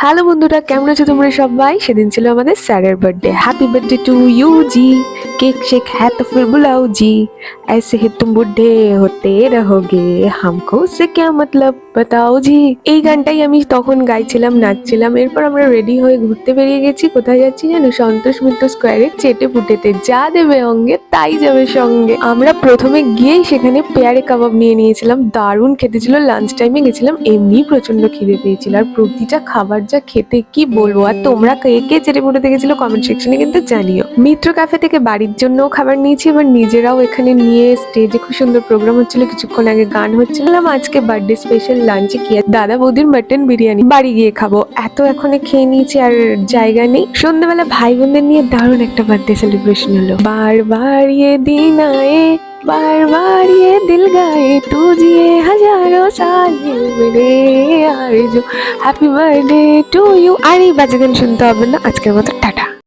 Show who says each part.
Speaker 1: Hello বন্ধুরা, কেমন আছো তোমরা সবাই? সেদিন ছিল আমাদের স্যারের birthday. Happy birthday to you G. Cake shake है तो फिर बुलाओ जी, ऐसे ही तुम बुढ़े होते रहोगे, हमको उससे क्या मतलब बताओ জি। এই গানটাই আমি তখন গাইছিলাম, নাচছিলাম। এরপর আমরা রেডি হয়ে ঘুরতে বেরিয়ে গেছি। কোথায় যাচ্ছি জানো? সন্তোষ মিত্র স্কোয়ারে চেটে পুটেতে। যা দেবে অঙ্গে তাই যাবে সঙ্গে। আমরা প্রথমে গিয়েই সেখানে পেয়ারে কাবাব নিয়ে নিয়েছিলাম। দারুণ খেতে ছিল। লাঞ্চ টাইমে গেছিলাম, এমনি প্রচন্ড খিদে পেয়েছিল। আর প্রতিটা খাবার যা খেতে কি বলবো। আর তোমরা কে কে চেটে পুটেতে গেছিলো কমেন্ট সেকশনে কিন্তু জানিও। মিত্র ক্যাফে থেকে বাড়ির জন্য খাবার নিয়েছি, এবার নিজেরাও এখানে নিয়ে স্টেজে খুব সুন্দর প্রোগ্রাম হচ্ছিল, কিছুক্ষণ আগে গান হচ্ছিল। আজকে বার্থডে স্পেশাল লাঞ্চে কি দাদা বৌদির মাটন বিরিয়ানি, বাড়ি গিয়ে খাবো। এত এখনো খেয়ে নিয়েছি আর জায়গা নেই। সন্ধ্যাবেলা ভাই বোনদের নিয়ে দারুণ একটা বার্থডে সেলিব্রেশন হলো। বারবার ये दिन आए, बार बार ये दिल गाए, तू जिए हजारों साल ये मेरे आरज़ू, हैप्पी बर्थडे टू यू। আর এই বাজে গান শুনতে হবে না। আজকের মতো টাটা।